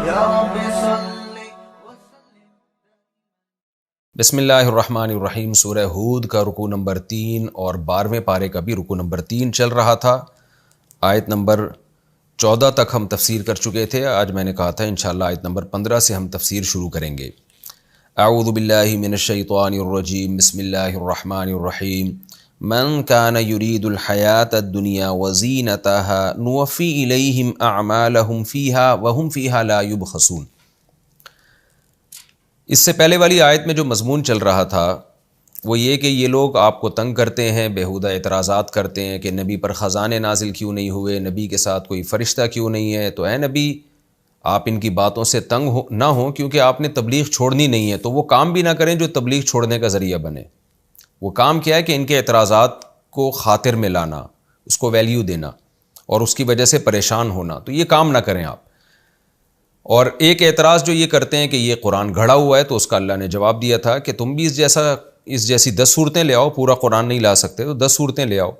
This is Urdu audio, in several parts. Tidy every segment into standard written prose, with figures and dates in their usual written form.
یا رب صل. بسم اللہ الرحمن الرحیم. سورہ ہود کا رکوع نمبر 3 اور 12ویں پارے کا بھی رکوع نمبر 3 چل رہا تھا. آیت نمبر 14 تک ہم تفسیر کر چکے تھے. آج میں نے کہا تھا انشاءاللہ آیت نمبر 15 سے ہم تفسیر شروع کریں گے. اعوذ باللہ من الشیطان الرجیم. بسم اللہ الرحمن الرحیم. من کان یرید الحیاۃ الدنیا وزینتها نوفی الیہم اعمالہم فیہا وہم فیہا لا یبخسون. اس سے پہلے والی آیت میں جو مضمون چل رہا تھا وہ یہ کہ یہ لوگ آپ کو تنگ کرتے ہیں، بیہودہ اعتراضات کرتے ہیں کہ نبی پر خزانے نازل کیوں نہیں ہوئے، نبی کے ساتھ کوئی فرشتہ کیوں نہیں ہے. تو اے نبی آپ ان کی باتوں سے تنگ نہ ہوں، کیونکہ آپ نے تبلیغ چھوڑنی نہیں ہے. تو وہ کام بھی نہ کریں جو تبلیغ چھوڑنے کا ذریعہ بنے. وہ کام کیا ہے کہ ان کے اعتراضات کو خاطر میں لانا، اس کو ویلیو دینا اور اس کی وجہ سے پریشان ہونا. تو یہ کام نہ کریں آپ. اور ایک اعتراض جو یہ کرتے ہیں کہ یہ قرآن گھڑا ہوا ہے، تو اس کا اللہ نے جواب دیا تھا کہ تم بھی اس جیسی 10 صورتیں لے آؤ. پورا قرآن نہیں لا سکتے تو 10 صورتیں لے آؤ.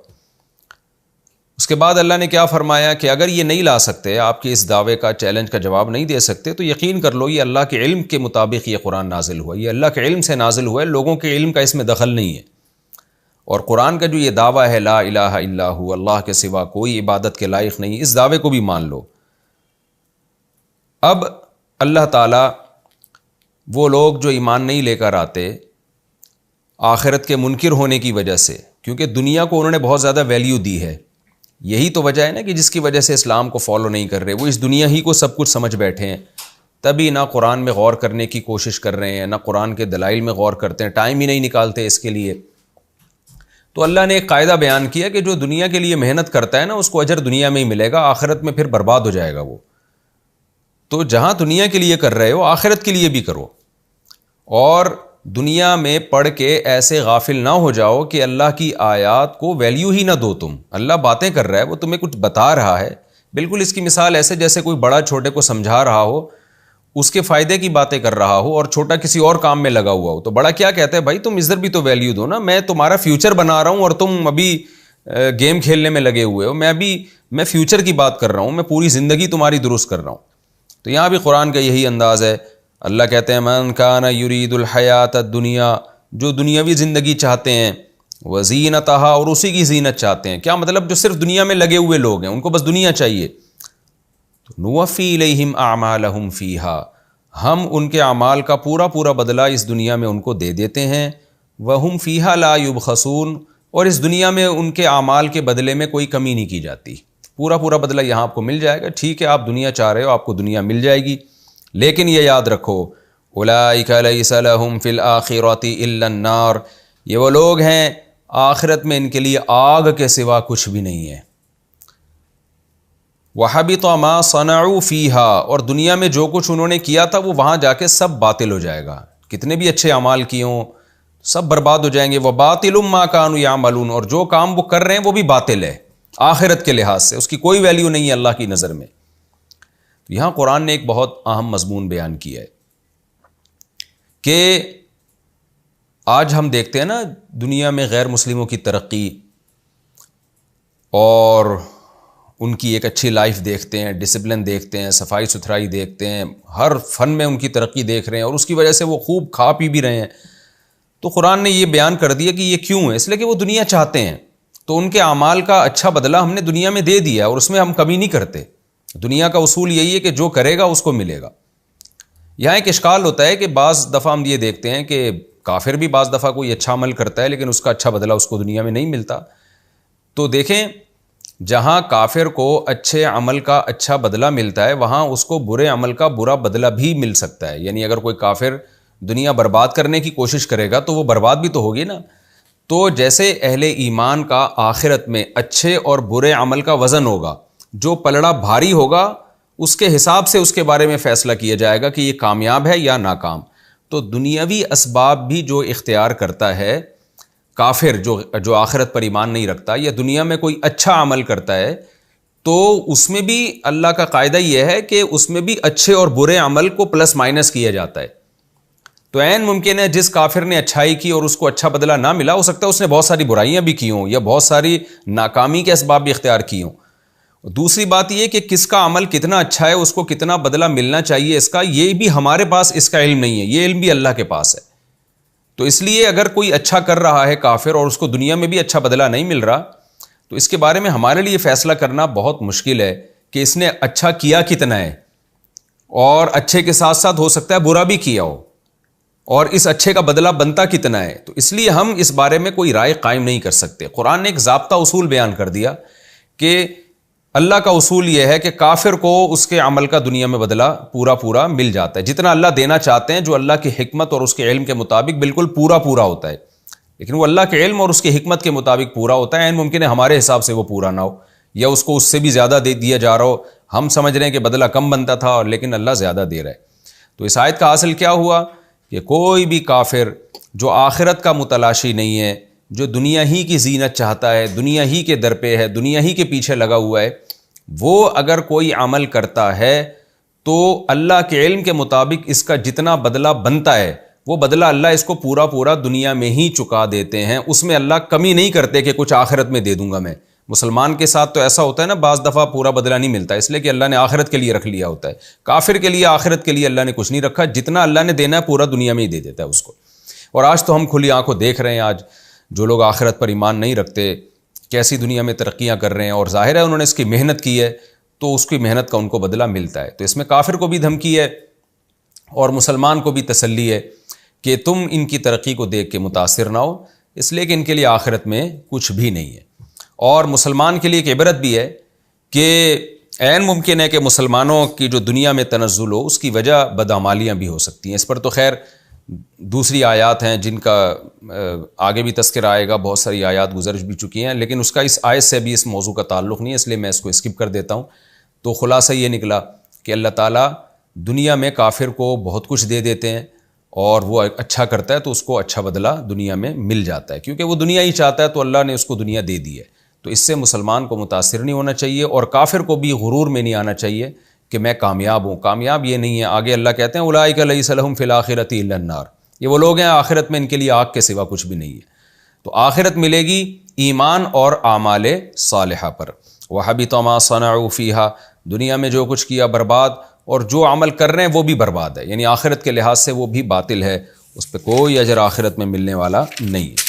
اس کے بعد اللہ نے کیا فرمایا کہ اگر یہ نہیں لا سکتے، آپ کے اس دعوے کا چیلنج کا جواب نہیں دے سکتے، تو یقین کر لو یہ اللہ کے علم کے مطابق یہ قرآن نازل ہوا. یہ اللہ کے علم سے نازل ہوا ہے، لوگوں کے علم کا اس میں دخل نہیں ہے. اور قرآن کا جو یہ دعویٰ ہے لا الہ الا ہو، اللہ کے سوا کوئی عبادت کے لائق نہیں، اس دعوے کو بھی مان لو. اب اللہ تعالیٰ وہ لوگ جو ایمان نہیں لے کر آتے آخرت کے منکر ہونے کی وجہ سے، کیونکہ دنیا کو انہوں نے بہت زیادہ ویلیو دی ہے. یہی تو وجہ ہے نا کہ جس کی وجہ سے اسلام کو فالو نہیں کر رہے. وہ اس دنیا ہی کو سب کچھ سمجھ بیٹھے ہیں، تبھی نہ قرآن میں غور کرنے کی کوشش کر رہے ہیں، نہ قرآن کے دلائل میں غور کرتے ہیں، ٹائم ہی نہیں نکالتے اس کے لیے. تو اللہ نے ایک قاعدہ بیان کیا کہ جو دنیا کے لیے محنت کرتا ہے نا، اس کو اجر دنیا میں ہی ملے گا، آخرت میں پھر برباد ہو جائے گا وہ. تو جہاں دنیا کے لیے کر رہے ہو آخرت کے لیے بھی کرو. اور دنیا میں پڑھ کے ایسے غافل نہ ہو جاؤ کہ اللہ کی آیات کو ویلیو ہی نہ دو. تم اللہ باتیں کر رہا ہے، وہ تمہیں کچھ بتا رہا ہے. بالکل اس کی مثال ایسے جیسے کوئی بڑا چھوٹے کو سمجھا رہا ہو، اس کے فائدے کی باتیں کر رہا ہو، اور چھوٹا کسی اور کام میں لگا ہوا ہو. تو بڑا کیا کہتا ہے، بھائی تم ادھر بھی تو ویلیو دو نا، میں تمہارا فیوچر بنا رہا ہوں اور تم ابھی گیم کھیلنے میں لگے ہوئے ہو. میں فیوچر کی بات کر رہا ہوں، میں پوری زندگی تمہاری درست کر رہا ہوں. تو یہاں بھی قرآن کا یہی انداز ہے. اللہ کہتے ہیں من کان یرید الحیات الدنیا، جو دنیاوی زندگی چاہتے ہیں، وزینتہا، اور اسی کی زینت چاہتے ہیں. کیا مطلب؟ جو صرف دنیا میں لگے ہوئے لوگ ہیں، ان کو بس دنیا چاہیے. نوفی الیہم اعمالہم فیہا، ہم ان کے اعمال کا پورا بدلہ اس دنیا میں ان کو دے دیتے ہیں. وہم فیہا لا یبخسون، اور اس دنیا میں ان کے اعمال کے بدلے میں کوئی کمی نہیں کی جاتی. پورا بدلہ یہاں آپ کو مل جائے گا. ٹھیک ہے آپ دنیا چاہ رہے ہو، آپ کو دنیا مل جائے گی، لیکن یہ یاد رکھو اولئک لیس لہم فی الآخرۃ الا النار، یہ وہ لوگ ہیں آخرت میں ان کے لیے آگ کے سوا کچھ بھی نہیں ہے. وحبط ما صنعوا فیہا، اور دنیا میں جو کچھ انہوں نے کیا تھا وہ وہاں جا کے سب باطل ہو جائے گا. کتنے بھی اچھے اعمال کیے ہوں سب برباد ہو جائیں گے. وباطل ما کانوا یعملون، اور جو کام وہ کر رہے ہیں وہ بھی باطل ہے آخرت کے لحاظ سے، اس کی کوئی ویلیو نہیں ہے اللہ کی نظر میں. یہاں قرآن نے ایک بہت اہم مضمون بیان کیا ہے کہ آج ہم دیکھتے ہیں نا دنیا میں غیر مسلموں کی ترقی اور ان کی ایک اچھی لائف دیکھتے ہیں، ڈسپلن دیکھتے ہیں، صفائی ستھرائی دیکھتے ہیں، ہر فن میں ان کی ترقی دیکھ رہے ہیں، اور اس کی وجہ سے وہ خوب کھا پی بھی رہے ہیں. تو قرآن نے یہ بیان کر دیا کہ یہ کیوں ہے، اس لیے کہ وہ دنیا چاہتے ہیں. تو ان کے اعمال کا اچھا بدلہ ہم نے دنیا میں دے دیا، اور اس میں ہم کمی نہیں کرتے. دنیا کا اصول یہی ہے کہ جو کرے گا اس کو ملے گا. یہاں ایک اشکال ہوتا ہے کہ بعض دفعہ ہم یہ دیکھتے ہیں کہ کافر بھی بعض دفعہ کوئی اچھا عمل کرتا ہے لیکن اس کا اچھا بدلہ اس کو دنیا میں نہیں ملتا. تو دیکھیں جہاں کافر کو اچھے عمل کا اچھا بدلہ ملتا ہے وہاں اس کو برے عمل کا برا بدلہ بھی مل سکتا ہے. یعنی اگر کوئی کافر دنیا برباد کرنے کی کوشش کرے گا تو وہ برباد بھی تو ہوگی نا. تو جیسے اہل ایمان کا آخرت میں اچھے اور برے عمل کا وزن ہوگا، جو پلڑا بھاری ہوگا اس کے حساب سے اس کے بارے میں فیصلہ کیا جائے گا کہ یہ کامیاب ہے یا ناکام. تو دنیاوی اسباب بھی جو اختیار کرتا ہے کافر جو آخرت پر ایمان نہیں رکھتا، یا دنیا میں کوئی اچھا عمل کرتا ہے، تو اس میں بھی اللہ کا قاعدہ یہ ہے کہ اس میں بھی اچھے اور برے عمل کو پلس مائنس کیا جاتا ہے. تو عین ممکن ہے جس کافر نے اچھائی کی اور اس کو اچھا بدلہ نہ ملا، ہو سکتا ہے اس نے بہت ساری برائیاں بھی کی ہوں یا بہت ساری ناکامی کے اسباب بھی اختیار کی ہوں. دوسری بات یہ کہ کس کا عمل کتنا اچھا ہے، اس کو کتنا بدلہ ملنا چاہیے، اس کا یہ بھی ہمارے پاس اس کا علم نہیں ہے، یہ علم بھی اللہ کے پاس ہے۔ تو اس لیے اگر کوئی اچھا کر رہا ہے کافر اور اس کو دنیا میں بھی اچھا بدلہ نہیں مل رہا، تو اس کے بارے میں ہمارے لیے فیصلہ کرنا بہت مشکل ہے کہ اس نے اچھا کیا کتنا ہے، اور اچھے کے ساتھ ساتھ ہو سکتا ہے برا بھی کیا ہو، اور اس اچھے کا بدلہ بنتا کتنا ہے۔ تو اس لیے ہم اس بارے میں کوئی رائے قائم نہیں کر سکتے۔ قرآن نے ایک ضابطہ اصول بیان کر دیا کہ اللہ کا اصول یہ ہے کہ کافر کو اس کے عمل کا دنیا میں بدلہ پورا مل جاتا ہے، جتنا اللہ دینا چاہتے ہیں، جو اللہ کی حکمت اور اس کے علم کے مطابق بالکل پورا ہوتا ہے، لیکن وہ اللہ کے علم اور اس کی حکمت کے مطابق پورا ہوتا ہے۔ ممکن ہے ہمارے حساب سے وہ پورا نہ ہو، یا اس کو اس سے بھی زیادہ دے دیا جا رہا ہو، ہم سمجھ رہے ہیں کہ بدلہ کم بنتا تھا لیکن اللہ زیادہ دے رہا ہے۔ تو اس آیت کا حاصل کیا ہوا کہ کوئی بھی کافر جو آخرت کا متلاشی نہیں ہے، جو دنیا ہی کی زینت چاہتا ہے، دنیا ہی کے در پہ ہے، دنیا ہی کے پیچھے لگا ہوا ہے، وہ اگر کوئی عمل کرتا ہے تو اللہ کے علم کے مطابق اس کا جتنا بدلہ بنتا ہے وہ بدلہ اللہ اس کو پورا دنیا میں ہی چکا دیتے ہیں، اس میں اللہ کمی نہیں کرتے کہ کچھ آخرت میں دے دوں گا میں۔ مسلمان کے ساتھ تو ایسا ہوتا ہے نا، بعض دفعہ پورا بدلہ نہیں ملتا، اس لیے کہ اللہ نے آخرت کے لیے رکھ لیا ہوتا ہے۔ کافر کے لیے آخرت کے لیے اللہ نے کچھ نہیں رکھا، جتنا اللہ نے دینا ہے پورا دنیا میں ہی دے دیتا ہے اس کو۔ اور آج تو ہم کھلی آنکھوں دیکھ رہے ہیں، آج جو لوگ آخرت پر ایمان نہیں رکھتے کیسی دنیا میں ترقیاں کر رہے ہیں، اور ظاہر ہے انہوں نے اس کی محنت کی ہے تو اس کی محنت کا ان کو بدلہ ملتا ہے۔ تو اس میں کافر کو بھی دھمکی ہے اور مسلمان کو بھی تسلی ہے کہ تم ان کی ترقی کو دیکھ کے متاثر نہ ہو، اس لیے کہ ان کے لیے آخرت میں کچھ بھی نہیں ہے۔ اور مسلمان کے لیے ایک عبرت بھی ہے کہ عین ممکن ہے کہ مسلمانوں کی جو دنیا میں تنزل ہو اس کی وجہ بدعمالیاں بھی ہو سکتی ہیں۔ اس پر تو خیر دوسری آیات ہیں جن کا آگے بھی تذکرہ آئے گا، بہت ساری آیات گزر بھی چکی ہیں، لیکن اس کا اس آیت سے بھی اس موضوع کا تعلق نہیں ہے، اس لیے میں اس کو اسکپ کر دیتا ہوں۔ تو خلاصہ یہ نکلا کہ اللہ تعالیٰ دنیا میں کافر کو بہت کچھ دے دیتے ہیں، اور وہ اچھا کرتا ہے تو اس کو اچھا بدلہ دنیا میں مل جاتا ہے، کیونکہ وہ دنیا ہی چاہتا ہے تو اللہ نے اس کو دنیا دے دی ہے۔ تو اس سے مسلمان کو متاثر نہیں ہونا چاہیے، اور کافر کو بھی غرور میں نہیں آنا چاہیے کہ میں کامیاب ہوں۔ کامیاب یہ نہیں ہے، آگے اللہ کہتے ہیں اولئک لیس لہم فی الآخرۃ الا النار، یہ وہ لوگ ہیں آخرت میں ان کے لیے آگ کے سوا کچھ بھی نہیں ہے۔ تو آخرت ملے گی ایمان اور اعمال صالحہ پر۔ وحبط ما صنعوا فیہا، دنیا میں جو کچھ کیا برباد، اور جو عمل کر رہے ہیں وہ بھی برباد ہے، یعنی آخرت کے لحاظ سے وہ بھی باطل ہے، اس پہ کوئی اجر آخرت میں ملنے والا نہیں ہے۔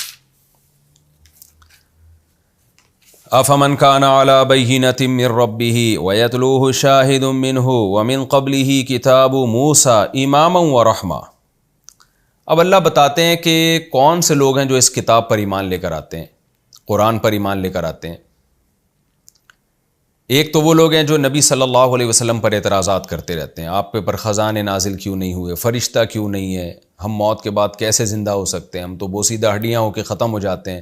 افمن کان علی بینۃ من ربہ ویتلوہ شاہد منہ ومن قبلہ کتاب موسیٰ اماما ورحمہ۔ اب اللہ بتاتے ہیں کہ کون سے لوگ ہیں جو اس کتاب پر ایمان لے کر آتے ہیں، قرآن پر ایمان لے کر آتے ہیں۔ ایک تو وہ لوگ ہیں جو نبی صلی اللہ علیہ وسلم پر اعتراضات کرتے رہتے ہیں، آپ پر خزانے نازل کیوں نہیں ہوئے، فرشتہ کیوں نہیں ہے، ہم موت کے بعد کیسے زندہ ہو سکتے ہیں، ہم تو بوسیدہ ہڈیاں ہو کے ختم ہو جاتے ہیں۔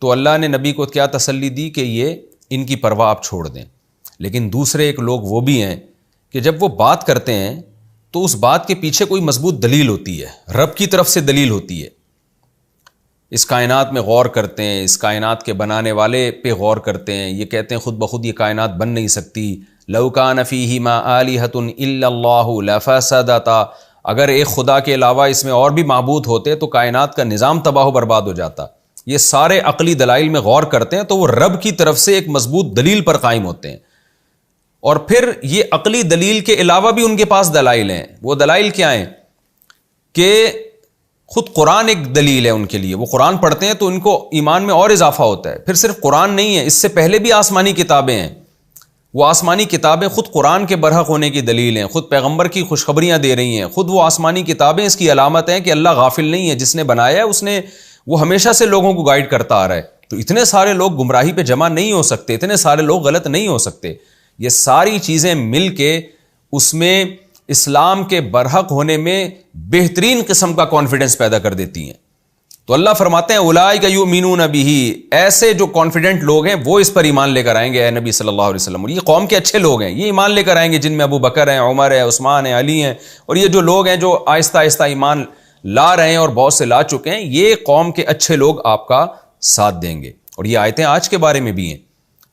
تو اللہ نے نبی کو کیا تسلی دی کہ یہ ان کی پرواہ آپ چھوڑ دیں۔ لیکن دوسرے ایک لوگ وہ بھی ہیں کہ جب وہ بات کرتے ہیں تو اس بات کے پیچھے کوئی مضبوط دلیل ہوتی ہے، رب کی طرف سے دلیل ہوتی ہے۔ اس کائنات میں غور کرتے ہیں، اس کائنات کے بنانے والے پہ غور کرتے ہیں، یہ کہتے ہیں خود بخود یہ کائنات بن نہیں سکتی، لو کان فیہما آلہۃ الا اللہ لفسدتا، اگر ایک خدا کے علاوہ اس میں اور بھی معبود ہوتے تو کائنات کا نظام تباہ و برباد ہو جاتا۔ یہ سارے عقلی دلائل میں غور کرتے ہیں تو وہ رب کی طرف سے ایک مضبوط دلیل پر قائم ہوتے ہیں، اور پھر یہ عقلی دلیل کے علاوہ بھی ان کے پاس دلائل ہیں۔ وہ دلائل کیا ہیں کہ خود قرآن ایک دلیل ہے ان کے لیے، وہ قرآن پڑھتے ہیں تو ان کو ایمان میں اور اضافہ ہوتا ہے۔ پھر صرف قرآن نہیں ہے، اس سے پہلے بھی آسمانی کتابیں ہیں، وہ آسمانی کتابیں خود قرآن کے برحق ہونے کی دلیل ہیں، خود پیغمبر کی خوشخبریاں دے رہی ہیں، خود وہ آسمانی کتابیں اس کی علامت ہیں کہ اللہ غافل نہیں ہے، جس نے بنایا ہے اس نے، وہ ہمیشہ سے لوگوں کو گائیڈ کرتا آ رہا ہے۔ تو اتنے سارے لوگ گمراہی پہ جمع نہیں ہو سکتے، اتنے سارے لوگ غلط نہیں ہو سکتے۔ یہ ساری چیزیں مل کے اس میں اسلام کے برحق ہونے میں بہترین قسم کا کانفیڈنس پیدا کر دیتی ہیں۔ تو اللہ فرماتے ہیں اولئک یؤمنون بہ، ایسے جو کانفیڈنٹ لوگ ہیں وہ اس پر ایمان لے کر آئیں گے اے نبی صلی اللہ علیہ وسلم، اور یہ قوم کے اچھے لوگ ہیں، یہ ایمان لے کر آئیں گے، جن میں ابو بکر ہیں، عمر ہے، عثمان ہیں، علی ہیں، اور یہ جو لوگ ہیں جو آہستہ آہستہ ایمان لا رہے ہیں اور بہت سے لا چکے ہیں، یہ قوم کے اچھے لوگ آپ کا ساتھ دیں گے۔ اور یہ آیتیں آج کے بارے میں بھی ہیں،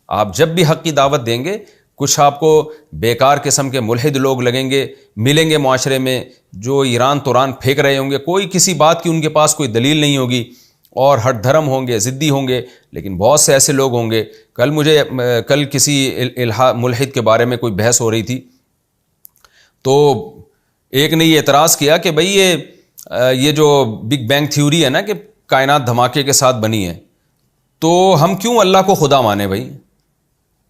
آپ جب بھی حق کی دعوت دیں گے، کچھ آپ کو بیکار قسم کے ملحد لوگ لگیں گے، ملیں گے معاشرے میں، جو ایران توران پھینک رہے ہوں گے، کوئی کسی بات کی ان کے پاس کوئی دلیل نہیں ہوگی، اور ہٹ دھرم ہوں گے، ضدی ہوں گے، لیکن بہت سے ایسے لوگ ہوں گے کل کسی ملحد کے بارے میں کوئی بحث ہو رہی تھی، تو ایک نے یہ اعتراض کیا کہ بھئی یہ جو بگ بینگ تھیوری ہے نا کہ کائنات دھماکے کے ساتھ بنی ہے، تو ہم کیوں اللہ کو خدا مانے بھائی؟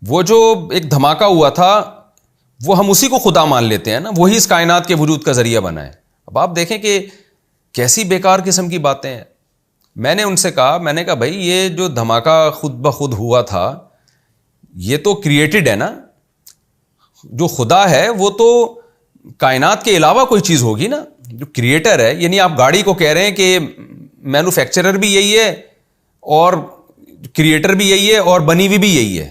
وہ جو ایک دھماکہ ہوا تھا وہ ہم اسی کو خدا مان لیتے ہیں نا، وہی اس کائنات کے وجود کا ذریعہ بنا ہے۔ اب آپ دیکھیں کہ کیسی بیکار قسم کی باتیں ہیں۔ میں نے ان سے کہا، میں نے کہا بھائی یہ جو دھماکہ خود بخود ہوا تھا یہ تو کریٹڈ ہے نا، جو خدا ہے وہ تو کائنات کے علاوہ کوئی چیز ہوگی نا، جو کریٹر ہے۔ یعنی آپ گاڑی کو کہہ رہے ہیں کہ مینوفیکچرر بھی یہی ہے اور کریٹر بھی یہی ہے اور بنی ہوئی بھی یہی ہے،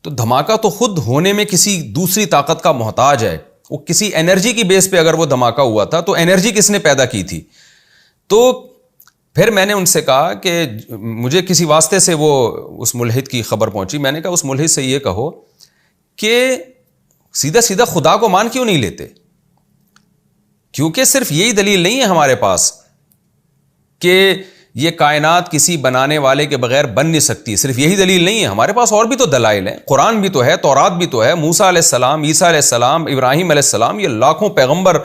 تو دھماکہ تو خود ہونے میں کسی دوسری طاقت کا محتاج ہے۔ وہ کسی انرجی کی بیس پہ اگر وہ دھماکہ ہوا تھا تو انرجی کس نے پیدا کی تھی؟ تو پھر میں نے ان سے کہا کہ مجھے کسی واسطے سے وہ اس ملحد کی خبر پہنچی، میں نے کہا اس ملحد سے یہ کہو کہ سیدھا سیدھا خدا کو مان کیوں نہیں لیتے؟ کیونکہ صرف یہی دلیل نہیں ہے ہمارے پاس کہ یہ کائنات کسی بنانے والے کے بغیر بن نہیں سکتی، صرف یہی دلیل نہیں ہے، ہمارے پاس اور بھی تو دلائل ہیں۔ قرآن بھی تو ہے، تورات بھی تو ہے، موسیٰ علیہ السلام، عیسیٰ علیہ السلام، ابراہیم علیہ السلام، یہ لاکھوں پیغمبر،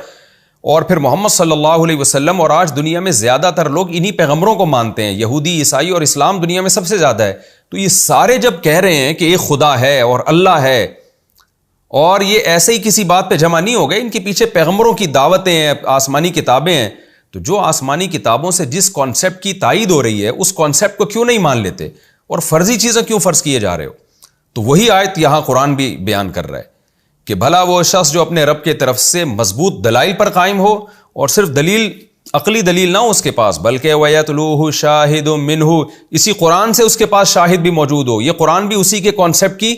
اور پھر محمد صلی اللہ علیہ وسلم، اور آج دنیا میں زیادہ تر لوگ انہی پیغمبروں کو مانتے ہیں، یہودی، عیسائی اور اسلام دنیا میں سب سے زیادہ ہے۔ تو یہ سارے جب کہہ رہے ہیں کہ ایک خدا ہے اور اللہ ہے، اور یہ ایسے ہی کسی بات پہ جمع نہیں ہو گئے، ان کے پیچھے پیغمبروں کی دعوتیں ہیں، آسمانی کتابیں ہیں، تو جو آسمانی کتابوں سے جس کانسیپٹ کی تائید ہو رہی ہے اس کانسیپٹ کو کیوں نہیں مان لیتے اور فرضی چیزیں کیوں فرض کیے جا رہے ہو؟ تو وہی آیت یہاں قرآن بھی بیان کر رہا ہے کہ بھلا وہ شخص جو اپنے رب کے طرف سے مضبوط دلائل پر قائم ہو، اور صرف دلیل عقلی دلیل نہ ہو اس کے پاس، بلکہ وَيَتْلُوهُ شَاهِدٌ مِّنْهُ، اسی قرآن سے اس کے پاس شاہد بھی موجود ہو، یہ قرآن بھی اسی کے کانسیپٹ کی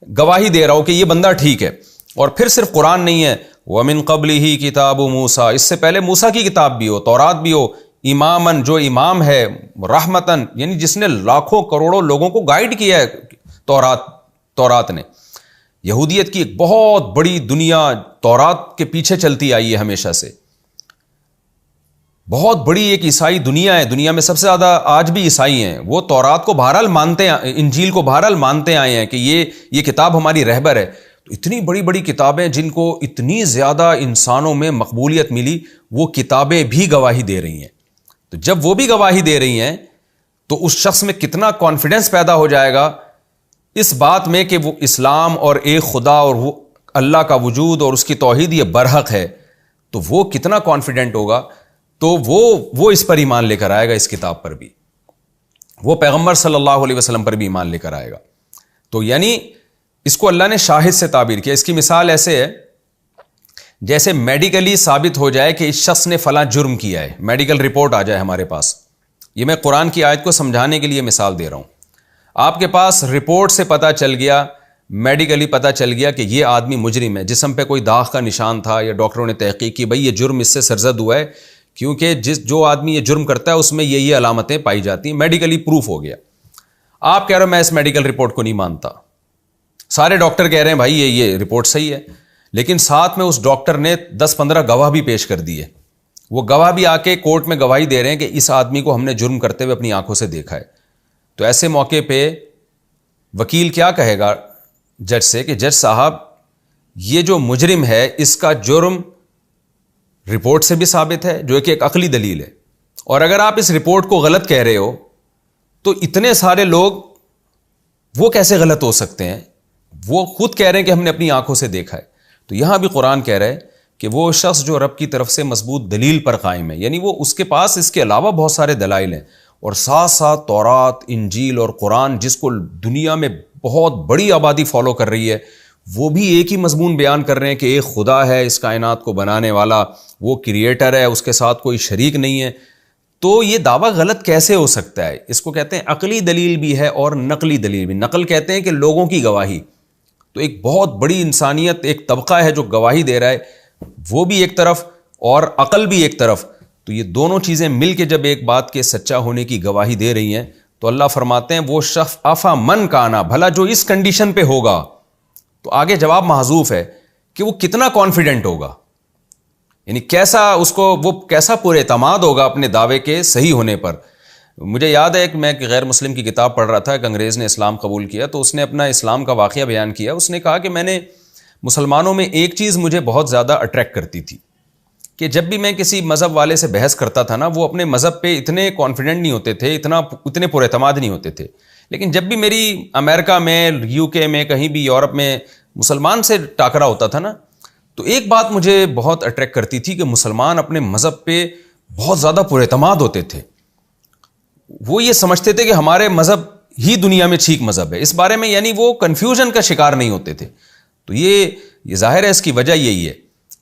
گواہی دے رہا ہو کہ یہ بندہ ٹھیک ہے۔ اور پھر صرف قرآن نہیں ہے، وَمِن قَبْلِهِ کِتَابُ موسیٰ، اس سے پہلے موسیٰ کی کتاب بھی ہو، تورات بھی ہو، اماماً، جو امام ہے، رحمتاً، یعنی جس نے لاکھوں کروڑوں لوگوں کو گائیڈ کیا ہے، تورات نے۔ یہودیت کی ایک بہت بڑی دنیا تورات کے پیچھے چلتی آئی ہے ہمیشہ سے، بہت بڑی ایک عیسائی دنیا ہے، دنیا میں سب سے زیادہ آج بھی عیسائی ہیں، وہ تورات کو بہرحال مانتے ہیں، انجیل کو بہرحال مانتے آئے ہیں کہ یہ کتاب ہماری رہبر ہے۔ تو اتنی بڑی بڑی کتابیں جن کو اتنی زیادہ انسانوں میں مقبولیت ملی، وہ کتابیں بھی گواہی دے رہی ہیں۔ تو جب وہ بھی گواہی دے رہی ہیں تو اس شخص میں کتنا کانفیڈنس پیدا ہو جائے گا اس بات میں کہ وہ اسلام اور ایک خدا اور وہ اللہ کا وجود اور اس کی توحید یہ برحق ہے، تو وہ کتنا کانفیڈنٹ ہوگا، تو وہ اس پر ایمان لے کر آئے گا، اس کتاب پر بھی، وہ پیغمبر صلی اللہ علیہ وسلم پر بھی ایمان لے کر آئے گا۔ تو یعنی اس کو اللہ نے شاہد سے تعبیر کیا۔ اس کی مثال ایسے ہے جیسے میڈیکلی ثابت ہو جائے کہ اس شخص نے فلاں جرم کیا ہے، میڈیکل رپورٹ آ جائے ہمارے پاس۔ یہ میں قرآن کی آیت کو سمجھانے کے لیے مثال دے رہا ہوں۔ آپ کے پاس رپورٹ سے پتہ چل گیا، میڈیکلی پتہ چل گیا کہ یہ آدمی مجرم ہے، جسم پہ کوئی داغ کا نشان تھا، یا ڈاکٹروں نے تحقیق کی بھئی یہ جرم اس سے سرزد ہوا ہے، کیونکہ جو آدمی یہ جرم کرتا ہے اس میں یہ علامتیں پائی جاتی ہیں، میڈیکلی پروف ہو گیا۔ آپ کہہ رہے ہو میں اس میڈیکل رپورٹ کو نہیں مانتا، سارے ڈاکٹر کہہ رہے ہیں بھائی یہ رپورٹ صحیح ہے، لیکن ساتھ میں اس ڈاکٹر نے 10-15 گواہ بھی پیش کر دیے، وہ گواہ بھی آ کے کورٹ میں گواہی دے رہے ہیں کہ اس آدمی کو ہم نے جرم کرتے ہوئے اپنی آنکھوں سے دیکھا ہے۔ تو ایسے موقع پہ وکیل کیا کہے گا جج سے کہ جج صاحب یہ جو مجرم ہے اس کا جرم رپورٹ سے بھی ثابت ہے، جو کہ ایک عقلی دلیل ہے، اور اگر آپ اس رپورٹ کو غلط کہہ رہے ہو تو اتنے سارے لوگ وہ کیسے غلط ہو سکتے ہیں؟ وہ خود کہہ رہے ہیں کہ ہم نے اپنی آنکھوں سے دیکھا ہے۔ تو یہاں بھی قرآن کہہ رہا ہے کہ وہ شخص جو رب کی طرف سے مضبوط دلیل پر قائم ہے، یعنی وہ اس کے پاس اس کے علاوہ بہت سارے دلائل ہیں، اور ساتھ ساتھ تورات، انجیل اور قرآن جس کو دنیا میں بہت بڑی آبادی فالو کر رہی ہے، وہ بھی ایک ہی مضمون بیان کر رہے ہیں کہ ایک خدا ہے اس کائنات کو بنانے والا، وہ کریٹر ہے، اس کے ساتھ کوئی شریک نہیں ہے۔ تو یہ دعویٰ غلط کیسے ہو سکتا ہے؟ اس کو کہتے ہیں عقلی دلیل بھی ہے اور نقلی دلیل بھی۔ نقل کہتے ہیں کہ لوگوں کی گواہی، تو ایک بہت بڑی انسانیت، ایک طبقہ ہے جو گواہی دے رہا ہے، وہ بھی ایک طرف اور عقل بھی ایک طرف، تو یہ دونوں چیزیں مل کے جب ایک بات کے سچا ہونے کی گواہی دے رہی ہیں تو اللہ فرماتے ہیں وہ شخص افا من کانا، بھلا جو اس کنڈیشن پہ ہوگا، تو آگے جواب محذوف ہے کہ وہ کتنا کانفیڈنٹ ہوگا، یعنی کیسا اس کو وہ کیسا پورے اعتماد ہوگا اپنے دعوے کے صحیح ہونے پر۔ مجھے یاد ہے کہ میں ایک غیر مسلم کی کتاب پڑھ رہا تھا، ایک انگریز نے اسلام قبول کیا، تو اس نے اپنا اسلام کا واقعہ بیان کیا. اس نے کہا کہ میں نے مسلمانوں میں ایک چیز مجھے بہت زیادہ اٹریکٹ کرتی تھی کہ جب بھی میں کسی مذہب والے سے بحث کرتا تھا نا، وہ اپنے مذہب پہ اتنے کانفیڈنٹ نہیں ہوتے تھے، اتنے پر اعتماد نہیں ہوتے تھے. لیکن جب بھی میری امریکہ میں، یو کے میں، کہیں بھی یورپ میں مسلمان سے ٹاکرا ہوتا تھا نا، تو ایک بات مجھے بہت اٹریکٹ کرتی تھی کہ مسلمان اپنے مذہب پہ بہت زیادہ پر اعتماد ہوتے تھے. وہ یہ سمجھتے تھے کہ ہمارے مذہب ہی دنیا میں ٹھیک مذہب ہے، اس بارے میں یعنی وہ کنفیوژن کا شکار نہیں ہوتے تھے. تو یہ ظاہر ہے اس کی وجہ یہی ہے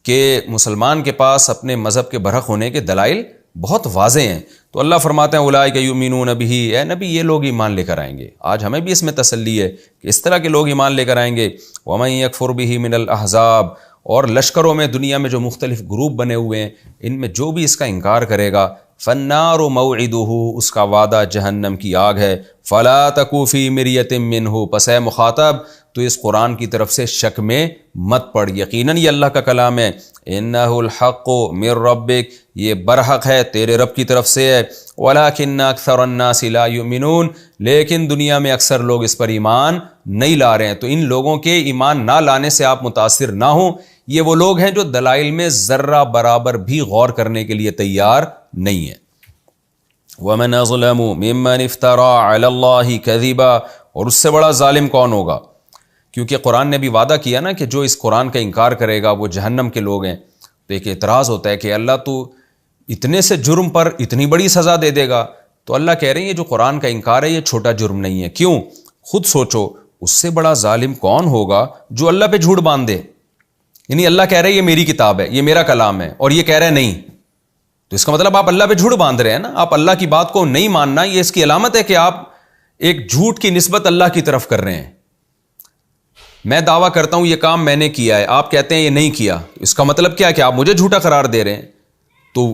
کہ مسلمان کے پاس اپنے مذہب کے برحق ہونے کے دلائل بہت واضح ہیں. تو اللہ فرماتے ہیں اولئک یؤمنون بہ، اے نبی یہ لوگ ایمان لے کر آئیں گے. آج ہمیں بھی اس میں تسلی ہے کہ اس طرح کے لوگ ایمان لے کر آئیں گے. ومن یکفر بہ من الاحزاب، اور لشکروں میں دنیا میں جو مختلف گروپ بنے ہوئے ہیں، ان میں جو بھی اس کا انکار کرے گا، فالنار موعدہ، اس کا وعدہ جہنم کی آگ ہے. فلا تکو فی مریۃ منہ، پس اے مخاطب تو اس قرآن کی طرف سے شک میں مت پڑ، یقیناً یہ اللہ کا کلام ہے. انہ الحق من ربک، یہ برحق ہے تیرے رب کی طرف سے ہے. ولکن اکثر الناس لا یؤمنون، لیکن دنیا میں اکثر لوگ اس پر ایمان نہیں لا رہے ہیں. تو ان لوگوں کے ایمان نہ لانے سے آپ متاثر نہ ہوں. یہ وہ لوگ ہیں جو دلائل میں ذرہ برابر بھی غور کرنے کے لیے تیار نہیں ہیں. ومن اظلم ممن افترى علی اللہ کذبا، اور اس سے بڑا ظالم کون ہوگا؟ کیونکہ قرآن نے بھی وعدہ کیا نا کہ جو اس قرآن کا انکار کرے گا وہ جہنم کے لوگ ہیں. تو ایک اعتراض ہوتا ہے کہ اللہ تو اتنے سے جرم پر اتنی بڑی سزا دے دے گا. تو اللہ کہہ رہے ہیں یہ جو قرآن کا انکار ہے یہ چھوٹا جرم نہیں ہے. کیوں؟ خود سوچو، اس سے بڑا ظالم کون ہوگا جو اللہ پہ جھوٹ باندھ دے. یعنی اللہ کہہ رہے ہیں یہ میری کتاب ہے، یہ میرا کلام ہے، اور یہ کہہ رہے ہیں نہیں. تو اس کا مطلب آپ اللہ پہ جھوٹ باندھ رہے ہیں نا. آپ اللہ کی بات کو نہیں ماننا، یہ اس کی علامت ہے کہ آپ ایک جھوٹ کی نسبت اللہ کی طرف کر رہے ہیں. میں دعویٰ کرتا ہوں یہ کام میں نے کیا ہے، آپ کہتے ہیں یہ نہیں کیا. اس کا مطلب کیا کہ آپ مجھے جھوٹا قرار دے رہے ہیں. تو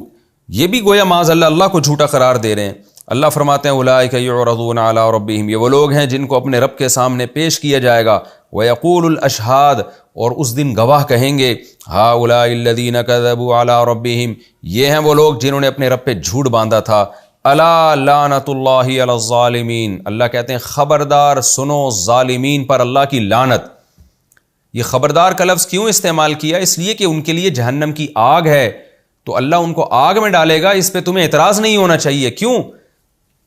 یہ بھی گویا معاذ اللہ اللہ کو جھوٹا قرار دے رہے ہیں. اللہ فرماتے ہیں اولئک یعرضون علی ربہم، یہ وہ لوگ ہیں جن کو اپنے رب کے سامنے پیش کیا جائے گا. ویقول الاشہاد، اور اس دن گواہ کہیں گے ہؤلاء الذین کذبوا علی ربہم، یہ ہیں وہ لوگ جنہوں نے اپنے رب پہ جھوٹ باندھا تھا. الا لعنت اللہ علی الظالمین، اللہ کہتے ہیں خبردار سنو ظالمین پر اللہ کی لعنت. یہ خبردار کا لفظ کیوں استعمال کیا؟ اس لیے کہ ان کے لیے جہنم کی آگ ہے، تو اللہ ان کو آگ میں ڈالے گا. اس پہ تمہیں اعتراض نہیں ہونا چاہیے. کیوں؟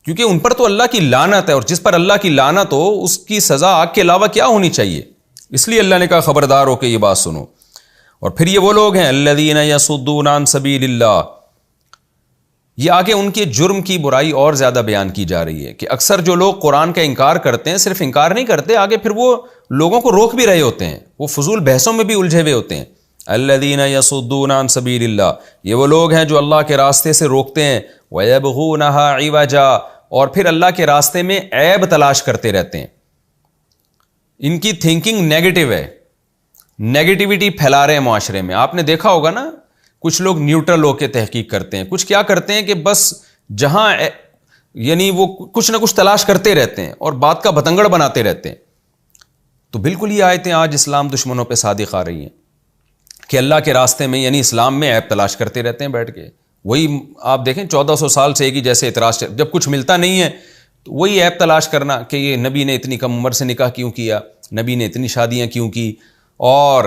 کیونکہ ان پر تو اللہ کی لعنت ہے، اور جس پر اللہ کی لعنت ہو اس کی سزا آگ کے علاوہ کیا ہونی چاہیے. اس لیے اللہ نے کہا خبردار ہو کے یہ بات سنو. اور پھر یہ وہ لوگ ہیں الذین یصدون عن سبیل اللہ. یہ آگے ان کے جرم کی برائی اور زیادہ بیان کی جا رہی ہے کہ اکثر جو لوگ قرآن کا انکار کرتے ہیں، صرف انکار نہیں کرتے، آگے پھر وہ لوگوں کو روک بھی رہے ہوتے ہیں، وہ فضول بحثوں میں بھی الجھے ہوئے ہوتے ہیں. الذین یصدون عن سبیل اللہ، یہ وہ لوگ ہیں جو اللہ کے راستے سے روکتے ہیں. ویبغونها عوجا، اور پھر اللہ کے راستے میں عیب تلاش کرتے رہتے ہیں. ان کی تھنکنگ نیگیٹو ہے، نیگیٹیوٹی پھیلا رہے ہیں معاشرے میں. آپ نے دیکھا ہوگا نا کچھ لوگ نیوٹرل ہو کے تحقیق کرتے ہیں، کچھ کیا کرتے ہیں کہ بس جہاں یعنی وہ کچھ نہ کچھ تلاش کرتے رہتے ہیں اور بات کا بتنگڑ بناتے رہتے ہیں. تو بالکل یہ آیتیں آج اسلام دشمنوں پہ صادق آ رہی ہیں کہ اللہ کے راستے میں یعنی اسلام میں عیب تلاش کرتے رہتے ہیں بیٹھ کے. وہی آپ دیکھیں 1400 سال سے ایک ہی جیسے اعتراض، جب کچھ ملتا نہیں ہے تو وہی عیب تلاش کرنا کہ یہ نبی نے اتنی کم عمر سے نکاح کیوں کیا، نبی نے اتنی شادیاں کیوں کی، اور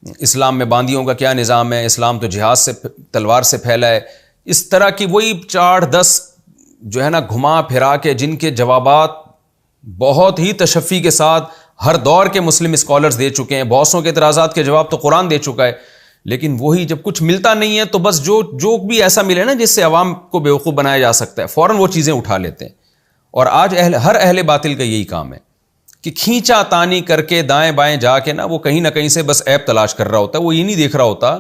اسلام میں باندیوں کا کیا نظام ہے، اسلام تو جہاد سے تلوار سے پھیلا ہے. اس طرح کی وہی 4-10 جو ہے نا گھما پھرا کے جن کے جوابات بہت ہی تشفی کے ساتھ ہر دور کے مسلم اسکالرز دے چکے ہیں. بہت سو کے اعتراضات کے جواب تو قرآن دے چکا ہے. لیکن وہی جب کچھ ملتا نہیں ہے تو بس جو بھی ایسا ملے نا جس سے عوام کو بیوقوف بنایا جا سکتا ہے فوراً وہ چیزیں اٹھا لیتے ہیں. اور آج ہر اہل باطل کا یہی کام ہے کہ کھینچا تانی کر کے دائیں بائیں جا کے نا وہ کہیں نہ کہیں سے بس عیب تلاش کر رہا ہوتا ہے. وہ یہ نہیں دیکھ رہا ہوتا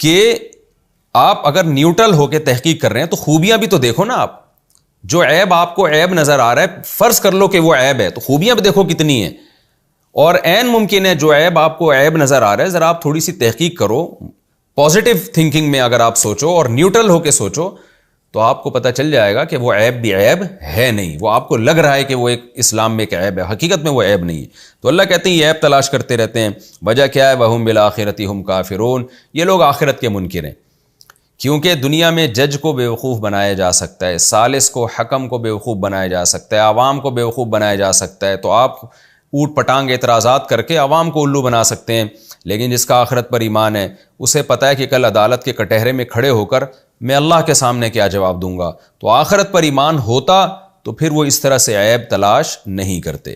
کہ آپ اگر نیوٹرل ہو کے تحقیق کر رہے ہیں تو خوبیاں بھی تو دیکھو نا. آپ جو عیب آپ کو عیب نظر آ رہا ہے فرض کر لو کہ وہ عیب ہے تو خوبیاں بھی دیکھو کتنی ہیں. اور عین ممکن ہے جو عیب آپ کو عیب نظر آ رہا ہے ذرا آپ تھوڑی سی تحقیق کرو، پازیٹیو تھنکنگ میں اگر آپ سوچو اور نیوٹرل ہو کے سوچو تو آپ کو پتہ چل جائے گا کہ وہ عیب بھی عیب ہے نہیں. وہ آپ کو لگ رہا ہے کہ وہ ایک اسلام میں ایک عیب ہے، حقیقت میں وہ عیب نہیں ہے. تو اللہ کہتے ہیں یہ عیب تلاش کرتے رہتے ہیں. وجہ کیا ہے؟ وَهُمْ بِالْآخِرَةِ هُمْ كَافِرُونَ، یہ لوگ آخرت کے منکر ہیں. کیونکہ دنیا میں جج کو بیوقوف بنایا جا سکتا ہے، ثالث کو، حکم کو بیوقوف بنایا جا سکتا ہے، عوام کو بیوقوف بنایا جا سکتا ہے، تو آپ اوٹ پٹانگ اعتراضات کر کے عوام کو الو بنا سکتے ہیں، لیکن جس کا آخرت پر ایمان ہے اسے پتہ ہے کہ کل عدالت کے کٹہرے میں کھڑے ہو کر میں اللہ کے سامنے کیا جواب دوں گا، تو آخرت پر ایمان ہوتا تو پھر وہ اس طرح سے عیب تلاش نہیں کرتے۔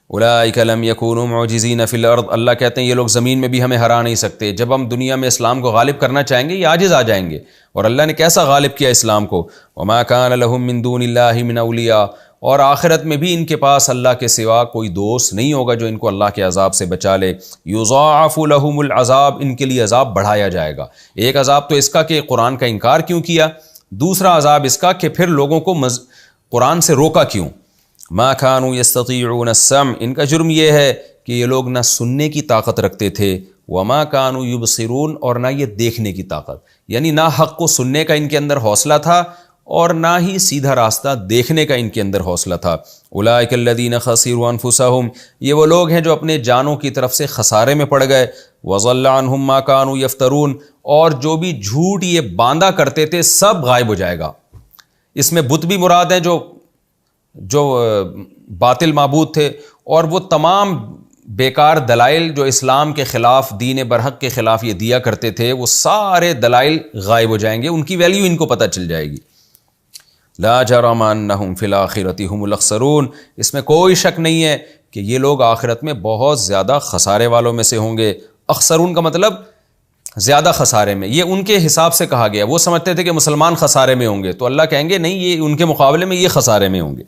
اولئک لم یکونوا معجزین فی الارض، اللہ کہتے ہیں یہ لوگ زمین میں بھی ہمیں ہرا نہیں سکتے، جب ہم دنیا میں اسلام کو غالب کرنا چاہیں گے یہ عاجز آ جائیں گے، اور اللہ نے کیسا غالب کیا اسلام کو، وما کان لهم من دون اللہ من اولیاء، اور آخرت میں بھی ان کے پاس اللہ کے سوا کوئی دوست نہیں ہوگا جو ان کو اللہ کے عذاب سے بچا لے، یضاعف لهم العذاب، ان کے لیے عذاب بڑھایا جائے گا۔ ایک عذاب تو اس کا کہ قرآن کا انکار کیوں کیا، دوسرا عذاب اس کا کہ پھر لوگوں کو قرآن سے روکا کیوں۔ ما كانوا يستطيعون السمع، ان کا جرم یہ ہے کہ یہ لوگ نہ سننے کی طاقت رکھتے تھے، وما كانوا يبصرون، اور نہ یہ دیکھنے کی طاقت، یعنی نہ حق کو سننے کا ان کے اندر حوصلہ تھا اور نہ ہی سیدھا راستہ دیکھنے کا ان کے اندر حوصلہ تھا۔ اولئک الذین خسروا انفسهم، یہ وہ لوگ ہیں جو اپنے جانوں کی طرف سے خسارے میں پڑ گئے، وضل عنهم ما كانوا يفترون، اور جو بھی جھوٹ یہ باندھا کرتے تھے سب غائب ہو جائے گا۔ اس میں بت بھی مراد ہیں جو باطل معبود تھے، اور وہ تمام بیکار دلائل جو اسلام کے خلاف، دین برحق کے خلاف یہ دیا کرتے تھے، وہ سارے دلائل غائب ہو جائیں گے، ان کی ویلیو ان کو پتہ چل جائے گی۔ لا جرم انہم فی الآخرۃ ھم الاخسرون، اس میں کوئی شک نہیں ہے کہ یہ لوگ آخرت میں بہت زیادہ خسارے والوں میں سے ہوں گے۔ اخسرون کا مطلب زیادہ خسارے میں، یہ ان کے حساب سے کہا گیا، وہ سمجھتے تھے کہ مسلمان خسارے میں ہوں گے، تو اللہ کہیں گے نہیں، یہ ان کے مقابلے میں یہ خسارے میں ہوں گے۔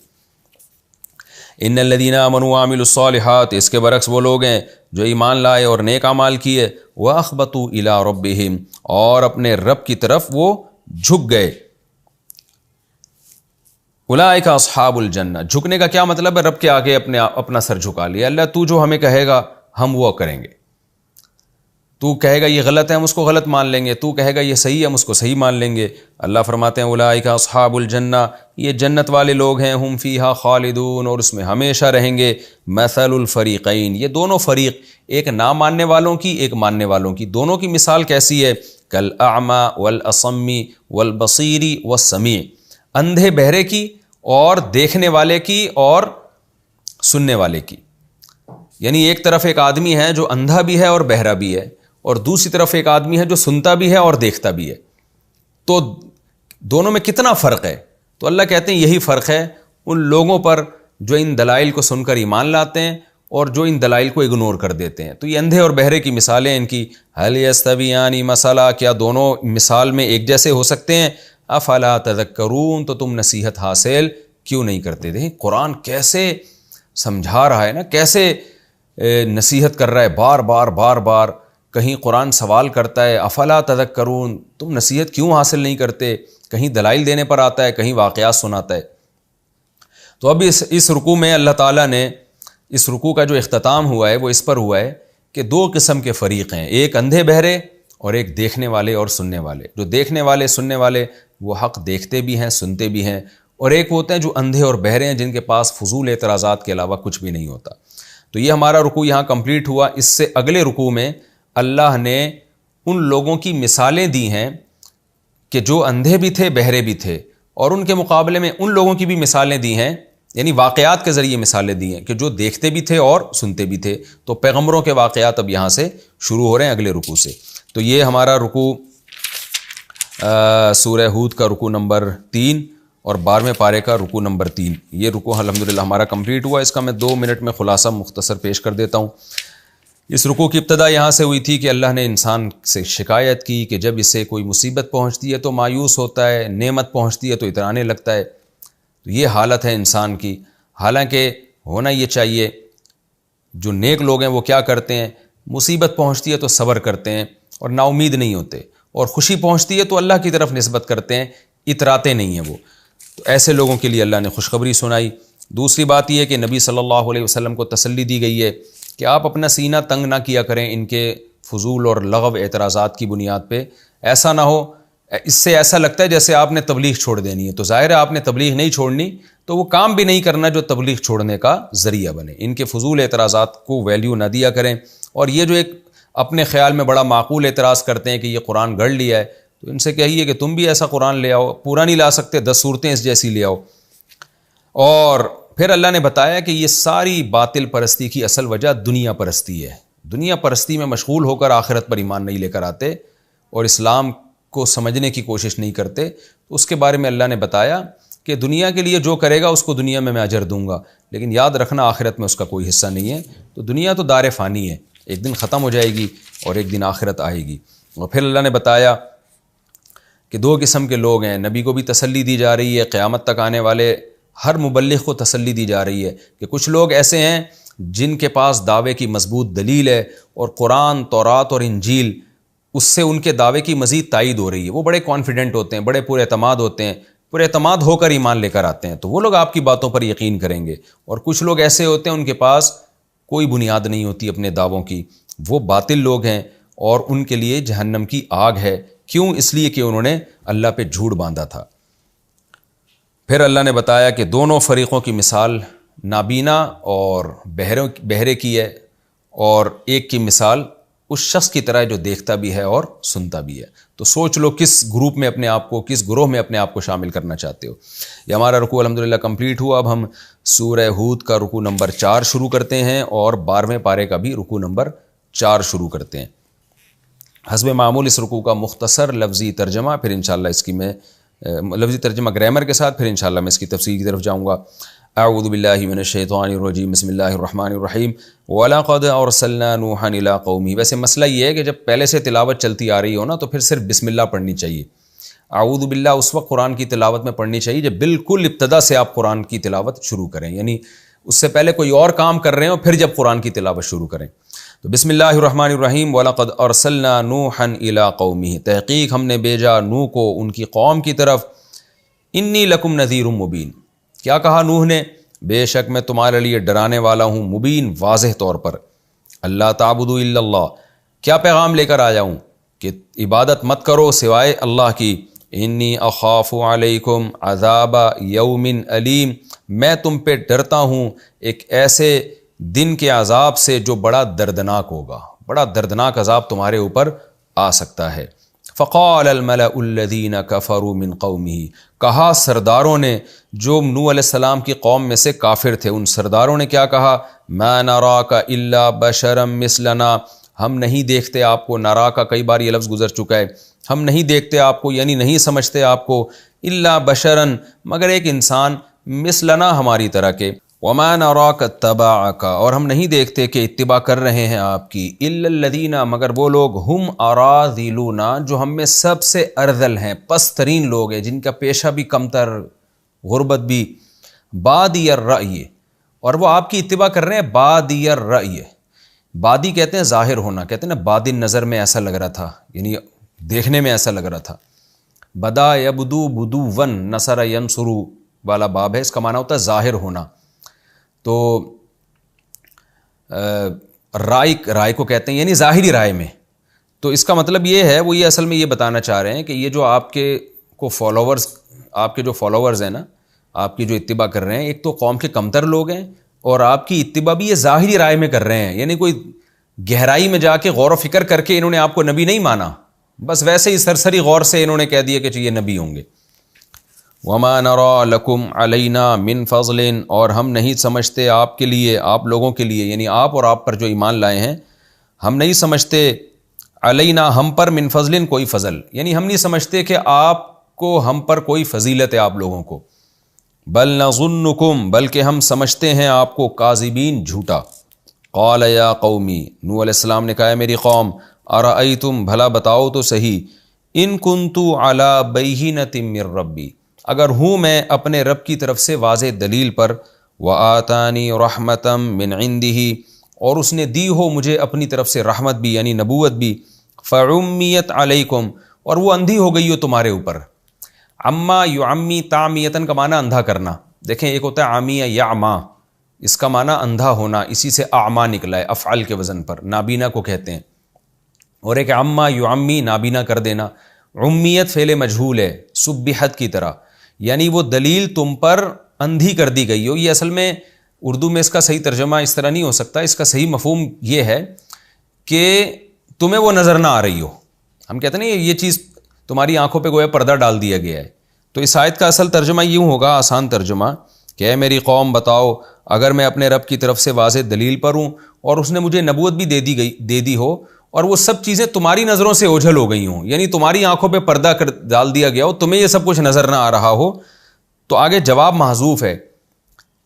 ان الذین آمنوا وعملوا الصالحات، اس کے برعکس وہ لوگ ہیں جو ایمان لائے اور نیک اعمال کیے، واخبتوا الی ربہم، اور اپنے رب کی طرف وہ جھک گئے۔ اولئک اصحاب الجنہ، جھکنے کا کیا مطلب ہے؟ رب کے آگے اپنا سر جھکا لیا، اللہ تو جو ہمیں کہے گا ہم وہ کریں گے، تو کہے گا یہ غلط ہے ہم اس کو غلط مان لیں گے، تو کہے گا یہ صحیح ہے ہم اس کو صحیح مان لیں گے۔ اللہ فرماتے ہیں اولئک اصحاب الجنہ، یہ جنت والے لوگ ہیں، ہم فیہا خالدون، اور اس میں ہمیشہ رہیں گے۔ مثل الفریقین، یہ دونوں فریق، ایک نہ ماننے والوں کی، ایک ماننے والوں کی، دونوں کی مثال کیسی ہے؟ کالاعمی والاصم والبصیر والسمیع، اندھے بہرے کی اور دیکھنے والے کی اور سننے والے کی، یعنی ایک طرف ایک آدمی ہے جو اندھا بھی ہے اور بہرا بھی ہے، اور دوسری طرف ایک آدمی ہے جو سنتا بھی ہے اور دیکھتا بھی ہے، تو دونوں میں کتنا فرق ہے؟ تو اللہ کہتے ہیں یہی فرق ہے ان لوگوں پر جو ان دلائل کو سن کر ایمان لاتے ہیں اور جو ان دلائل کو اگنور کر دیتے ہیں۔ تو یہ اندھے اور بہرے کی مثالیں ان کی، هل یستویان مثلا، کیا دونوں مثال میں ایک جیسے ہو سکتے ہیں؟ افلا تذکرون، تو تم نصیحت حاصل کیوں نہیں کرتے؟ دیکھیں قرآن کیسے سمجھا رہا ہے نا، کیسے نصیحت کر رہا ہے، بار بار بار بار کہیں قرآن سوال کرتا ہے افلا تذکرون، تم نصیحت کیوں حاصل نہیں کرتے؟ کہیں دلائل دینے پر آتا ہے، کہیں واقعات سناتا ہے۔ تو اب اس رکوع میں اللہ تعالیٰ نے، اس رکوع کا جو اختتام ہوا ہے وہ اس پر ہوا ہے کہ دو قسم کے فریق ہیں، ایک اندھے بہرے اور ایک دیکھنے والے اور سننے والے۔ جو دیکھنے والے سننے والے وہ حق دیکھتے بھی ہیں سنتے بھی ہیں، اور ایک ہوتے ہیں جو اندھے اور بہرے ہیں جن کے پاس فضول اعتراضات کے علاوہ کچھ بھی نہیں ہوتا۔ تو یہ ہمارا رکوع یہاں کمپلیٹ ہوا۔ اس سے اگلے رکوع میں اللہ نے ان لوگوں کی مثالیں دی ہیں کہ جو اندھے بھی تھے بہرے بھی تھے، اور ان کے مقابلے میں ان لوگوں کی بھی مثالیں دی ہیں، یعنی واقعات کے ذریعے مثالیں دی ہیں کہ جو دیکھتے بھی تھے اور سنتے بھی تھے۔ تو پیغمبروں کے واقعات اب یہاں سے شروع ہو رہے ہیں اگلے رکوع سے۔ تو یہ ہمارا رکوع سورہ ہود کا رکوع نمبر 3 اور 12ویں پارے کا رکوع نمبر 3، یہ رکوع الحمدللہ ہمارا کمپلیٹ ہوا۔ اس کا میں 2 منٹ میں خلاصہ مختصر پیش کر دیتا ہوں۔ اس رکوع کی ابتدا یہاں سے ہوئی تھی کہ اللہ نے انسان سے شکایت کی کہ جب اسے کوئی مصیبت پہنچتی ہے تو مایوس ہوتا ہے، نعمت پہنچتی ہے تو اترانے لگتا ہے۔ تو یہ حالت ہے انسان کی، حالانکہ ہونا یہ چاہیے جو نیک لوگ ہیں وہ کیا کرتے ہیں، مصیبت پہنچتی ہے تو صبر کرتے ہیں اور نا امید نہیں ہوتے، اور خوشی پہنچتی ہے تو اللہ کی طرف نسبت کرتے ہیں، اتراتے نہیں ہیں وہ۔ تو ایسے لوگوں کے لیے اللہ نے خوشخبری سنائی۔ دوسری بات یہ ہے کہ نبی صلی اللہ علیہ وسلم کو تسلی دی گئی ہے کہ آپ اپنا سینہ تنگ نہ کیا کریں ان کے فضول اور لغو اعتراضات کی بنیاد پہ، ایسا نہ ہو، اس سے ایسا لگتا ہے جیسے آپ نے تبلیغ چھوڑ دینی ہے، تو ظاہر ہے آپ نے تبلیغ نہیں چھوڑنی، تو وہ کام بھی نہیں کرنا جو تبلیغ چھوڑنے کا ذریعہ بنے۔ ان کے فضول اعتراضات کو ویلیو نہ دیا کریں، اور یہ جو ایک اپنے خیال میں بڑا معقول اعتراض کرتے ہیں کہ یہ قرآن گڑھ لیا ہے، تو ان سے کہیے کہ تم بھی ایسا قرآن لے آؤ، پورا نہیں لا سکتے 10 صورتیں اس جیسی لے آؤ۔ اور پھر اللہ نے بتایا کہ یہ ساری باطل پرستی کی اصل وجہ دنیا پرستی ہے، دنیا پرستی میں مشغول ہو کر آخرت پر ایمان نہیں لے کر آتے اور اسلام کو سمجھنے کی کوشش نہیں کرتے۔ تو اس کے بارے میں اللہ نے بتایا کہ دنیا کے لیے جو کرے گا اس کو دنیا میں اجر دوں گا، لیکن یاد رکھنا آخرت میں اس کا کوئی حصہ نہیں ہے۔ تو دنیا تو دار فانی ہے، ایک دن ختم ہو جائے گی اور ایک دن آخرت آئے گی۔ اور پھر اللہ نے بتایا کہ 2 قسم کے لوگ ہیں، نبی کو بھی تسلی دی جا رہی ہے، قیامت تک آنے والے ہر مبلغ کو تسلی دی جا رہی ہے کہ کچھ لوگ ایسے ہیں جن کے پاس دعوے کی مضبوط دلیل ہے اور قرآن، تورات اور انجیل اس سے ان کے دعوے کی مزید تائید ہو رہی ہے، وہ بڑے کانفیڈنٹ ہوتے ہیں، بڑے پورے اعتماد ہوتے ہیں، پورے اعتماد ہو کر ایمان لے کر آتے ہیں، تو وہ لوگ آپ کی باتوں پر یقین کریں گے۔ اور کچھ لوگ ایسے ہوتے ہیں ان کے پاس کوئی بنیاد نہیں ہوتی اپنے دعووں کی، وہ باطل لوگ ہیں اور ان کے لیے جہنم کی آگ ہے۔ کیوں؟ اس لیے کہ انہوں نے اللہ پہ جھوٹ باندھا تھا۔ پھر اللہ نے بتایا کہ دونوں فریقوں کی مثال نابینا اور بہرے کی ہے، اور ایک کی مثال اس شخص کی طرح جو دیکھتا بھی ہے اور سنتا بھی ہے۔ تو سوچ لو کس گروپ میں اپنے آپ کو، کس گروہ میں اپنے آپ کو شامل کرنا چاہتے ہو۔ یہ ہمارا رکوع الحمدللہ کمپلیٹ ہوا۔ اب ہم سورہ ہود کا رکوع نمبر 4 شروع کرتے ہیں اور 12ویں پارے کا بھی رکوع نمبر 4 شروع کرتے ہیں۔ حسب معمول اس رکوع کا مختصر لفظی ترجمہ، پھر انشاءاللہ اس کی میں لفظی ترجمہ گرامر کے ساتھ، پھر انشاءاللہ میں اس کی تفسیر کی طرف جاؤں گا۔ اعوذ باللہ من الشیطان الرجیم، بسم اللہ الرحمن الرحیم۔ وَلَقَدْ أَرْسَلْنَا نُوحًا إِلَىٰ قَوْمِهِ۔ ویسے مسئلہ یہ ہے کہ جب پہلے سے تلاوت چلتی آ رہی ہو نا تو پھر صرف بسم اللہ پڑھنی چاہیے۔ اعوذ باللہ اس وقت قرآن کی تلاوت میں پڑھنی چاہیے جب بالکل ابتدا سے آپ قرآن کی تلاوت شروع کریں، یعنی اس سے پہلے کوئی اور کام کر رہے ہو پھر جب قرآن کی تلاوت شروع کریں۔ تو بسم اللہ الرحمن الرحیم۔ وَلَقَدْ أَرْسَلْنَا نُوحًا إِلَىٰ قَوْمِهِ، تحقیق ہم نے بھیجا نوح کو ان کی قوم کی طرف۔ انی لکم نذیر مبین، کیا کہا نوح نے؟ بے شک میں تمہارے لیے ڈرانے والا ہوں، مبین واضح طور پر۔ اللہ تعبدوا الا اللہ، کیا پیغام لے کر آیا ہوں کہ عبادت مت کرو سوائے اللہ کی۔ انی اخاف علیکم عذاب یوم علیم، میں تم پہ ڈرتا ہوں ایک ایسے دن کے عذاب سے جو بڑا دردناک ہوگا، بڑا دردناک عذاب تمہارے اوپر آ سکتا ہے۔ فقال الملأ الذین کفروا من قومہ، کہا سرداروں نے جو نوح علیہ السلام کی قوم میں سے کافر تھے، ان سرداروں نے کیا کہا؟ ما نراک الا بشرا مثلنا، ہم نہیں دیکھتے آپ کو، نرا کا کئی بار یہ لفظ گزر چکا ہے، ہم نہیں دیکھتے آپ کو یعنی نہیں سمجھتے آپ کو، الا بشرا مگر ایک انسان، مثلنا ہماری طرح کے، وما نراک اتبعک اور ہم نہیں دیکھتے کہ اتباع کر رہے ہیں آپ کی، الا الذین مگر وہ لوگ، ہم اراذلونا جو ہم میں سب سے ارذل ہیں، پست ترین لوگ ہیں، جن کا پیشہ بھی کمتر، غربت بھی، بادی الرأی، اور وہ آپ کی اتباع کر رہے ہیں بادی الرأی۔ بادی کہتے ہیں ظاہر ہونا، کہتے ہیں نا بادی نظر میں ایسا لگ رہا تھا، یعنی دیکھنے میں ایسا لگ رہا تھا۔ بدا یبدو بدون، نصر ینصرو والا باب ہے، اس کا معنی ہوتا ہے ظاہر ہونا۔ تو رائے کو کہتے ہیں یعنی ظاہری رائے میں، تو اس کا مطلب یہ ہے، وہ یہ اصل میں یہ بتانا چاہ رہے ہیں کہ یہ جو آپ کے کو فالوورز، آپ کے جو فالوورز ہیں نا، آپ کی جو اتباع کر رہے ہیں، ایک تو قوم کے کمتر لوگ ہیں اور آپ کی اتباع بھی یہ ظاہری رائے میں کر رہے ہیں، یعنی کوئی گہرائی میں جا کے غور و فکر کر کے انہوں نے آپ کو نبی نہیں مانا، بس ویسے ہی سرسری غور سے انہوں نے کہہ دیا کہ یہ نبی ہوں گے۔ وما نرى لکم علینا من فضل، اور ہم نہیں سمجھتے آپ کے لیے، آپ لوگوں کے لیے، یعنی آپ اور آپ پر جو ایمان لائے ہیں، ہم نہیں سمجھتے علینا ہم پر، من فضل کوئی فضل، یعنی ہم نہیں سمجھتے کہ آپ کو ہم پر کوئی فضیلت ہے آپ لوگوں کو، بل نظنکم بلکہ ہم سمجھتے ہیں آپ کو کاذبین، جھوٹا۔ قال یا قومی، نوح علیہ السلام نے کہا ہے میری قوم، ارأیتم بھلا بتاؤ تو صحیح، ان کنت علی بینۃ من ربی، اگر ہوں میں اپنے رب کی طرف سے واضح دلیل پر، وآتانی رحمتا من عنده، اور اس نے دی ہو مجھے اپنی طرف سے رحمت بھی یعنی نبوت بھی، فعمیت علیکم، اور وہ اندھی ہو گئی ہو تمہارے اوپر۔ عما یعمی، تعمیتن کا معنی اندھا کرنا، دیکھیں ایک ہوتا ہے عامی یعما، اس کا معنی اندھا ہونا، اسی سے اعما نکلا ہے افعل کے وزن پر، نابینا کو کہتے ہیں، اور ایک عما یعمی، نابینا کر دینا۔ عمیت فعل مجہول ہے، سبحت کی طرح، یعنی وہ دلیل تم پر اندھی کر دی گئی ہو۔ یہ اصل میں اردو میں اس کا صحیح ترجمہ اس طرح نہیں ہو سکتا، اس کا صحیح مفہوم یہ ہے کہ تمہیں وہ نظر نہ آ رہی ہو۔ ہم کہتے ہیں نا یہ چیز تمہاری آنکھوں پہ گویا پردہ ڈال دیا گیا ہے۔ تو اس آیت کا اصل ترجمہ یوں ہوگا، آسان ترجمہ، کہ اے میری قوم بتاؤ، اگر میں اپنے رب کی طرف سے واضح دلیل پر ہوں اور اس نے مجھے نبوت بھی دے دی ہو، اور وہ سب چیزیں تمہاری نظروں سے اوجھل ہو گئی ہوں، یعنی تمہاری آنکھوں پہ پردہ ڈال دیا گیا ہو، تمہیں یہ سب کچھ نظر نہ آ رہا ہو، تو آگے جواب محذوف ہے،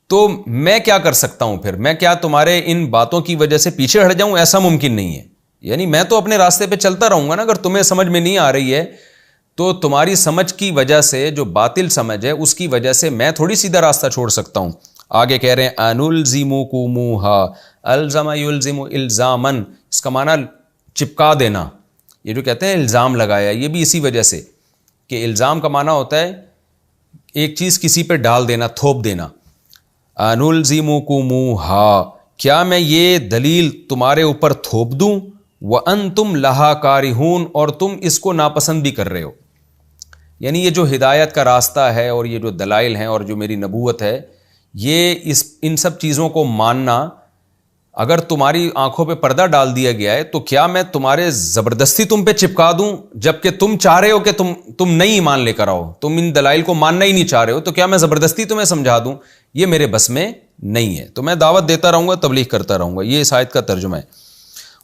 تو میں کیا کر سکتا ہوں پھر؟ میں کیا تمہارے ان باتوں کی وجہ سے پیچھے ہٹ جاؤں؟ ایسا ممکن نہیں ہے، یعنی میں تو اپنے راستے پہ چلتا رہوں گا نا۔ اگر تمہیں سمجھ میں نہیں آ رہی ہے تو تمہاری سمجھ کی وجہ سے، جو باطل سمجھ ہے اس کی وجہ سے میں تھوڑی سیدھا راستہ چھوڑ سکتا ہوں۔ آگے کہہ رہے ہیں انلزمکموہا، الزم یلزم الزامن، اس کا معنی چپکا دینا، یہ جو کہتے ہیں الزام لگایا، یہ بھی اسی وجہ سے کہ الزام کا معنی ہوتا ہے ایک چیز کسی پہ ڈال دینا، تھوپ دینا۔ انلزمکموہا، کیا میں یہ دلیل تمہارے اوپر تھوپ دوں؟ وانتم لہا کارہون، اور تم اس کو ناپسند بھی کر رہے ہو۔ یعنی یہ جو ہدایت کا راستہ ہے اور یہ جو دلائل ہیں اور جو میری نبوت ہے، یہ ان سب چیزوں کو ماننا، اگر تمہاری آنکھوں پہ پردہ ڈال دیا گیا ہے تو کیا میں تمہارے زبردستی تم پہ چپکا دوں؟ جبکہ تم چاہ رہے ہو کہ تم نہیں ایمان لے کر آؤ، تم ان دلائل کو ماننا ہی نہیں چاہ رہے ہو، تو کیا میں زبردستی تمہیں سمجھا دوں؟ یہ میرے بس میں نہیں ہے، تو میں دعوت دیتا رہوں گا، تبلیغ کرتا رہوں گا۔ یہ اس آیت کا ترجمہ ہے۔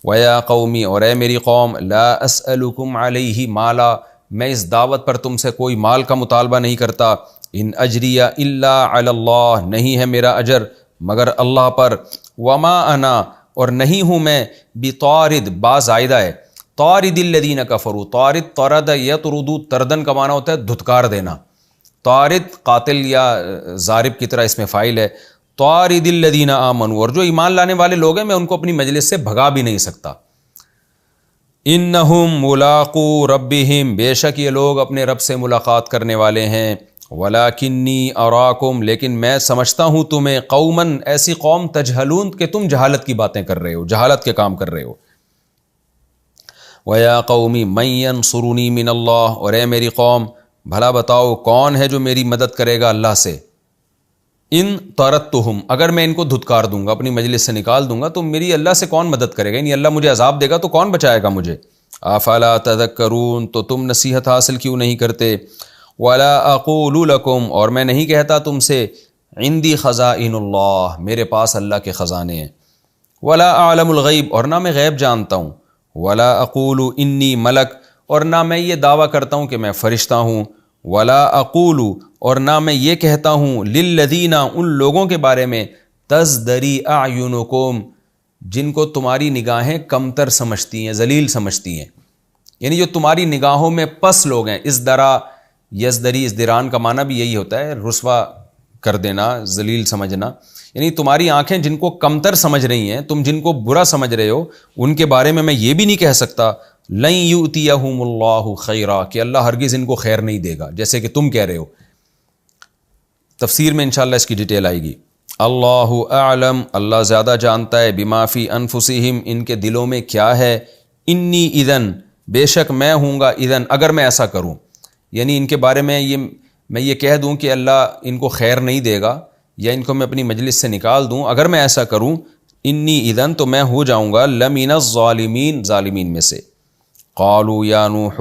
وَيَا قَوْمِ، اور اے میری قوم، لَا أَسْأَلُكُمْ عَلَيْهِ مَالًا، میں اس دعوت پر تم سے کوئی مال کا مطالبہ نہیں کرتا۔ ان اجریہ الا علی اللہ، نہیں ہے میرا اجر مگر اللہ پر۔ وما انا، اور نہیں ہوں میں، بطارد، با زائدہ ہے، طارد الذین کفروا، طارد طرد یطرد، تردن کا معنی ہوتا ہے دھتکار دینا، طارد قاتل یا ضارب کی طرح اس میں فاعل ہے، طارد الذین آمنوا، اور جو ایمان لانے والے لوگ ہیں میں ان کو اپنی مجلس سے بھگا بھی نہیں سکتا۔ انہم ملاقو ربہم، بے شک یہ لوگ اپنے رب سے ملاقات کرنے والے ہیں۔ ولیکنی اراکم، لیکن میں سمجھتا ہوں تمہیں، قومن، ایسی قوم، تجہلون، کہ تم جہالت کی باتیں کر رہے ہو، جہالت کے کام کر رہے ہو۔ ویا قومی من ینصرنی من اللہ، اور اے میری قوم بھلا بتاؤ کون ہے جو میری مدد کرے گا اللہ سے؟ ان طردتہم، اگر میں ان کو دھتکار دوں گا، اپنی مجلس سے نکال دوں گا، تو میری اللہ سے کون مدد کرے گا؟ یعنی اللہ مجھے عذاب دے گا تو کون بچائے گا مجھے؟ افلا تذکرون، تو تم نصیحت حاصل کیوں نہیں کرتے؟ ولا اقول لکم، اور میں نہیں کہتا تم سے، عندی خزائن اللہ، میرے پاس اللہ کے خزانے ہیں، ولا اعلم الغیب، اور نہ میں غیب جانتا ہوں، ولا اقول انی ملک، اور نہ میں یہ دعویٰ کرتا ہوں کہ میں فرشتہ ہوں، ولا اقول، اور نہ میں یہ کہتا ہوں، للذین، ان لوگوں کے بارے میں، تزدری اعینکم، جن کو تمہاری نگاہیں کمتر سمجھتی ہیں، ذلیل سمجھتی ہیں، یعنی جو تمہاری نگاہوں میں پس لوگ ہیں۔ ازدرا، یزدری، ازدران کا معنی بھی یہی ہوتا ہے، رسوا کر دینا، ذلیل سمجھنا، یعنی تمہاری آنکھیں جن کو کمتر سمجھ رہی ہیں، تم جن کو برا سمجھ رہے ہو، ان کے بارے میں یہ بھی نہیں کہہ سکتا لن یؤتیہم اللہ خیرا، کہ اللہ ہرگز ان کو خیر نہیں دے گا، جیسے کہ تم کہہ رہے ہو۔ تفسیر میں انشاءاللہ اس کی ڈیٹیل آئے گی۔ اللہ اعلم، اللہ زیادہ جانتا ہے، بما فی انفسہم، ان کے دلوں میں کیا ہے، انی اذن، بے شک میں ہوں گا، اذن، اگر میں ایسا کروں، یعنی ان کے بارے میں میں یہ کہہ دوں کہ اللہ ان کو خیر نہیں دے گا، یا ان کو میں اپنی مجلس سے نکال دوں، اگر میں ایسا کروں، انی اذن، تو میں ہو جاؤں گا لمن الظالمین، ظالمین میں سے۔ قالوا یا نوح،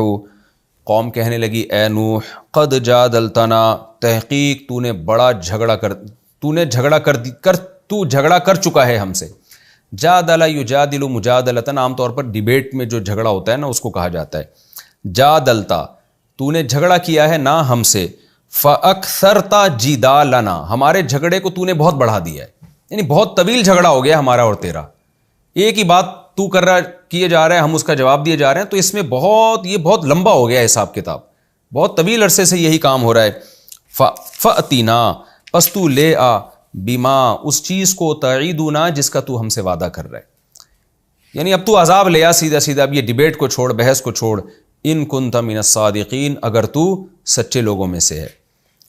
قوم کہنے لگی اے نوح، قد جادلتنا، تحقیق تو نے بڑا جھگڑا کر چکا ہے ہم سے۔ جادل یجادل مجادلتن، عام طور پر ڈیبیٹ میں جو جھگڑا ہوتا ہے نا اس کو کہا جاتا ہے جادلتا، تو نے جھگڑا کیا ہے نا ہم سے، فاکثرت جدالنا، ہمارے جھگڑے کو تو نے بہت بڑھا دیا ہے، یعنی بہت طویل جھگڑا ہو گیا ہمارا اور تیرا، ایک ہی بات تو کیے جا رہا ہے، ہم اس کا جواب دیے جا رہے ہیں، تو اس میں یہ بہت لمبا ہو گیا حساب کتاب، بہت طویل عرصے سے یہی کام ہو رہا ہے۔ فأتنا، پس تو لے آ، بما، اس چیز کو، تعیدنا، جس کا تو ہم سے وعدہ کر رہا ہے، یعنی اب تو عذاب لے آ سیدھا سیدھا، اب یہ ڈیبیٹ کو چھوڑ، بحث کو چھوڑ، ان کنت من الصادقین، اگر تو سچے لوگوں میں سے ہے۔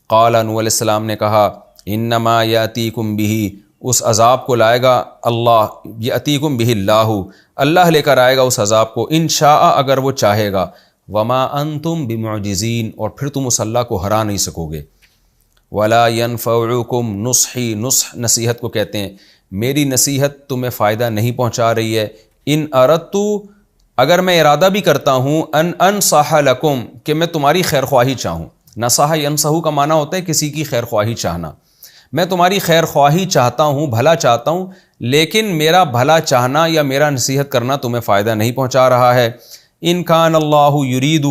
قال نوح علیہ السلام نے کہا، انما یاتیکم بہ، اس عذاب کو لائے گا اللہ، یاتیکم بہ اللہ، اللہ لے کر آئے گا اس عذاب کو، ان شاء، اگر وہ چاہے گا، وما انتم بمعجزین، اور پھر تم اس اللہ کو ہرا نہیں سکو گے۔ ولا ینفعکم نصحی، نصح نصیحت کو کہتے ہیں، میری نصیحت تمہیں فائدہ نہیں پہنچا رہی ہے، ان اردت، اگر میں ارادہ بھی کرتا ہوں ان انصح لکم کہ میں تمہاری خیر خواہی چاہوں، نصح ینصح کا معنی ہوتا ہے کسی کی خیر خواہی چاہنا، میں تمہاری خیر خواہی چاہتا ہوں، بھلا چاہتا ہوں، لیکن میرا بھلا چاہنا یا میرا نصیحت کرنا تمہیں فائدہ نہیں پہنچا رہا ہے۔ ان کان اللہ یرید،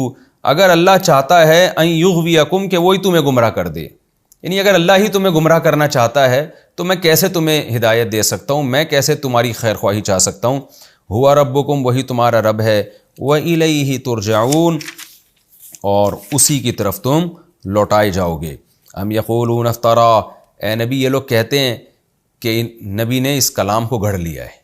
اگر اللہ چاہتا ہے ان یغویکم کہ وہی تمہیں گمراہ کر دے، یعنی اگر اللہ ہی تمہیں گمراہ کرنا چاہتا ہے تو میں کیسے تمہیں ہدایت دے سکتا ہوں، میں کیسے تمہاری خیر خواہی چاہ سکتا ہوں۔ ہوا ربکم، وہی تمہارا رب ہے، وَإِلَيْهِ تُرْجَعُونَ، اور اسی کی طرف تم لوٹائے جاؤ گے۔ ام یقولون افطرا، اے نبی یہ لوگ کہتے ہیں کہ نبی نے اس کلام کو گھڑ لیا ہے،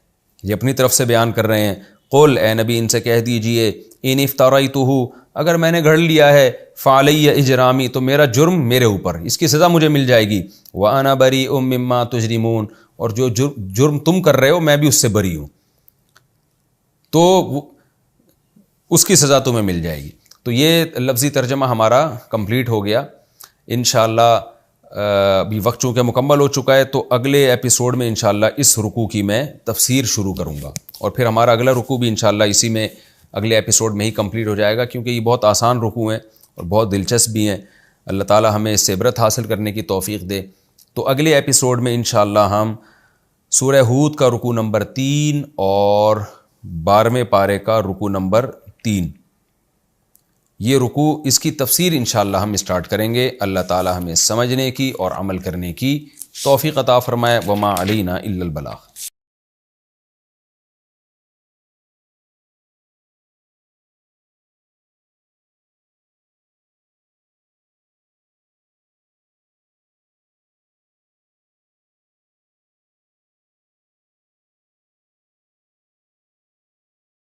یہ اپنی طرف سے بیان کر رہے ہیں۔ قل، اے نبی ان سے کہہ دیجئے، ان افتریتہ، اگر میں نے گھڑ لیا ہے، فعلی اجرامی، تو میرا جرم میرے اوپر، اس کی سزا مجھے مل جائے گی، وانا بریء مما تجرمون، اور جو جرم تم کر رہے ہو میں بھی اس سے بری ہوں، تو اس کی سزا تمہیں مل جائے گی۔ تو یہ لفظی ترجمہ ہمارا کمپلیٹ ہو گیا انشاءاللہ۔ ابھی وقت چونکہ مکمل ہو چکا ہے تو اگلے ایپیسوڈ میں انشاءاللہ اس رکوع کی میں تفسیر شروع کروں گا، اور پھر ہمارا اگلا رکوع بھی انشاءاللہ اسی میں اگلے ایپیسوڈ میں ہی کمپلیٹ ہو جائے گا، کیونکہ یہ بہت آسان رکوع ہیں اور بہت دلچسپ بھی ہیں۔ اللہ تعالی ہمیں اس سے عبرت حاصل کرنے کی توفیق دے۔ تو اگلے ایپیسوڈ میں انشاءاللہ ہم سورہ ہود کا رکوع نمبر 3 اور 12ویں پارے کا رکوع نمبر 3، یہ رکوع، اس کی تفسیر انشاءاللہ ہم اسٹارٹ کریں گے۔ اللہ تعالی ہمیں سمجھنے کی اور عمل کرنے کی توفیق عطا فرمائے۔ وما علینا الا البلاغ۔